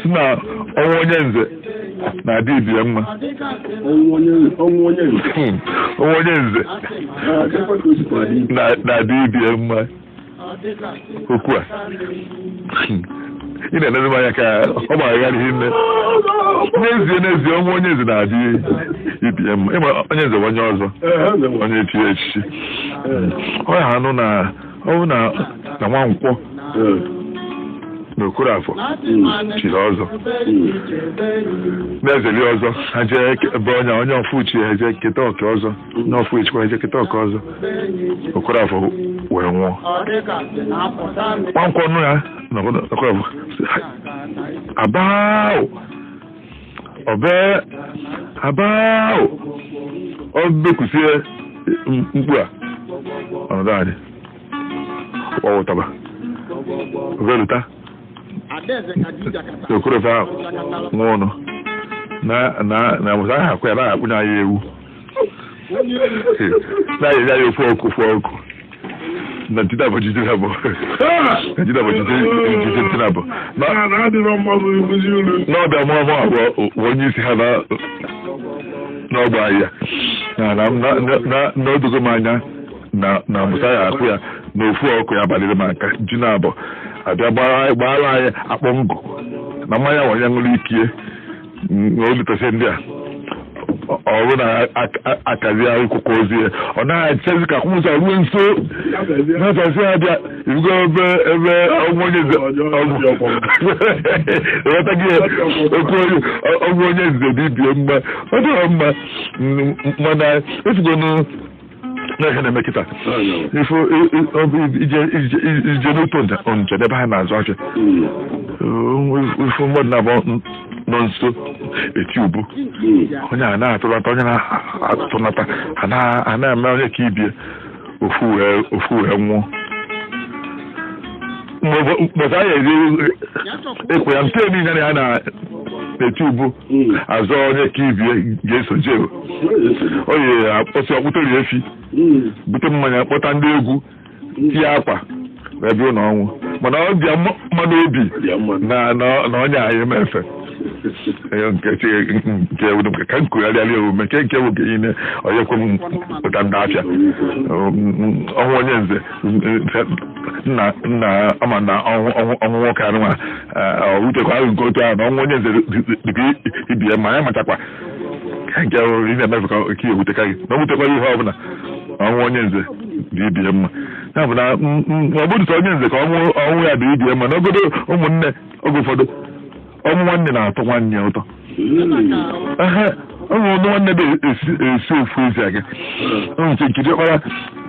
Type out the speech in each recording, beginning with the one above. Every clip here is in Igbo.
si na ọnwụ onye nze na-adị ibie mma ọnwụ onye nze na-adị ibie mma okwu a ị na-enezi m anya ka ọ gbagharị ihe nne n'ezie ọnwụ onye nze na-adị ibie mma ịma onye nze onye ọzọ onye echi echichi ọ ya anụ na ọ bụ na Nwankwọ n'Okorafọ chiri ọzọ na-ezeli ọzọ ha jee ebe onye ọfụchi ha eje keta ọka ọzọ onye ọfụchikwa eje keta ọka ọzọ Okorafọ wee nwụọ Nwankwọ nụ ya na Okorafọ abaao ọ bekwusie mkpu a ọnọdụ anyị ọwụtaba oveluta Okorafọ ahụ nwa ụnụ na mụta aha akwa ya na akpụ na ya ewu na-enye ya ofu ọkụ na ntịta bụ jide abụọ n'ọbịa mụọmụ abụọ onye isi ha n'ọgba ahịa n'odogo m anya na mụta ya akpụ ya na ofu ọkụ ya baliri m aka ji na abụọ abịa gbaara anyị akpọ ngụ na mmanya nwanye ṅụrụ ikie na olutesi ndị a ọrụ na-akazi akwụkwọ ozi ya ọ na-achezi ka akwụkwọ ruo nso na-achasị ya bịa irugo ebe ọgwụ onye nze ewetaghị ya ọgwụ onye nze bibie mgbe ọ dịghị mma mana esigonu na-ehe na-eme kịta ije n'otu nje ebe ha na-azụ ahịa ifu mmadụ na-abụọ nọ nso eti ubu onye a na-atụlata onye na-atụnata a na-eme onye ka ibie ofu wee nwụọ mgbe anyị eri ekwe ya nke niile ya na-eti ubu azọ onye ka ibie ga-eso jee oyi akpọsị ọkpụtari efi bute mmanya kpọta ndị egwu tie akwa wee bịa na ọnwụ mana ọ dị mma n'obi na onye anyị emefe nke ka nkugharịala omume nke nwoke niile onye kwe m pụta ndị afịa ọnwụ onye nze nna ama na ọnwụ nwoke anụnwa wutekwa ahụ nke otu ahụ na ọnwụ onye nze dịka ibie ma ya machakwa nke ị na-emefe ka ike ewutekarị na o wutekwara ihe ọbụla ọnwụ onye nze dị ibie mma ya bụ na ọ bụrụ onye nze ka ọnwụ ya dị ibie mma n'obodo ụmụnne oge ụfọdụ ọnwụ nwanne na-atọ nwanne ya ụtọ ọnwụ nwanne esi ofu ezi aga nke nkiri ọkpara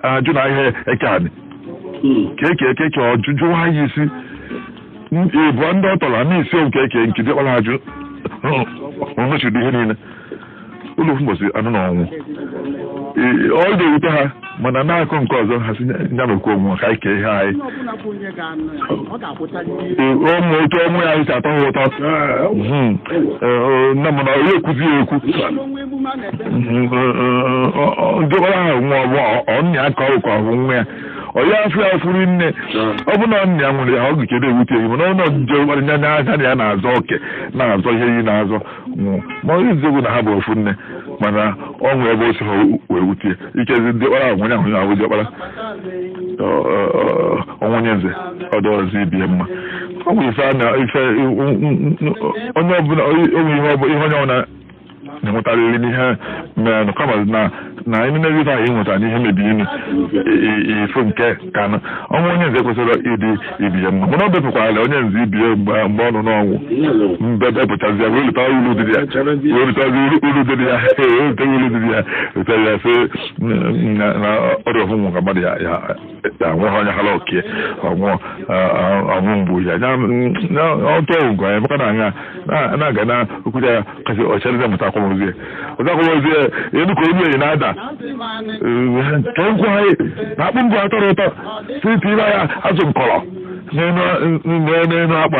ajụ na ihe eke anị ka ọjụjụ anyị isi ịbụọ ndị ọ tọrọ na-esi nke nkiri ọkpara ajụ ọnụchido ihe niile ụlọ ofu mbọsị anụ na ọnwụ ọ ga-ewute ha mana n'akụ nke ọzọ ha si ya mekwa onwe ka anyị kee ihe anyị ụmụ otu ọnwụ ya anyị si atọ ha ụtọ na mana onye ekwuzi ya ekwu ndị ọra ahụ nwa ọnya aka ọkwa ahụ nwa ya onye afọ ya furu nne ọ bụ na nna ya nwere ya ọ ga-ekede ewute ya mana ọnụ nje anya na ya na-azọ oke na-azọ ihe iyi na-azọ ma onye nzegwu na ha bụ ofu nne mana ọnwụ ebe o si ha wee wutie ikezi ndị ọkpara ahụ onye ahụ ya ahụ ọkpara ọnwụ onye nze ọdụ ọzọ ibie mma ọ bụ ife onye ọbụla ihe onye ọbụla na-enwetarịrị n'ihe mere kama na emenezi ahụ ịnweta n'ihe mebiri inu ifo nke kanụ ọnwụ onye nze kwesịrị ịdị ibie mma mana ọ bepụkwara onye nze ibie mgbe ọ nọ n'ọnwụ mbepụchazi ya welụta ulu dị ya wetara ya fe na ọrịa ọfụnwụ ka mmadụ ya nwụọ onye hala oke ọnwụ mgbu ya ọtụ ọgwụ nke onye maka na anya na-aga na okwucha ya kasị ọcharize mụta akwamozie elu ka onye enyi na-ada nke nkwu anyị na-akpụ mbụ atọrọ ụtọ site ire ya azụ nkọrọ n'elu akpa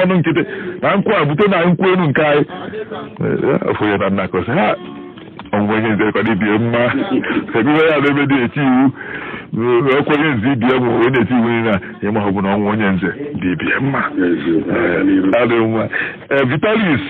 ọnụ nkịtị na nkwụ a bute na nkwụ elu nke anyị ofonye na nnakọsị ha ọnwụ onye nze kwado ibie mma ebe ya na ebe dị eti iwu ọkwa onye nze ibie mụ onye na-eti iwu na ịma ọ bụ na ọnwụ onye nze dị ibie mma adịghị mma Vitalis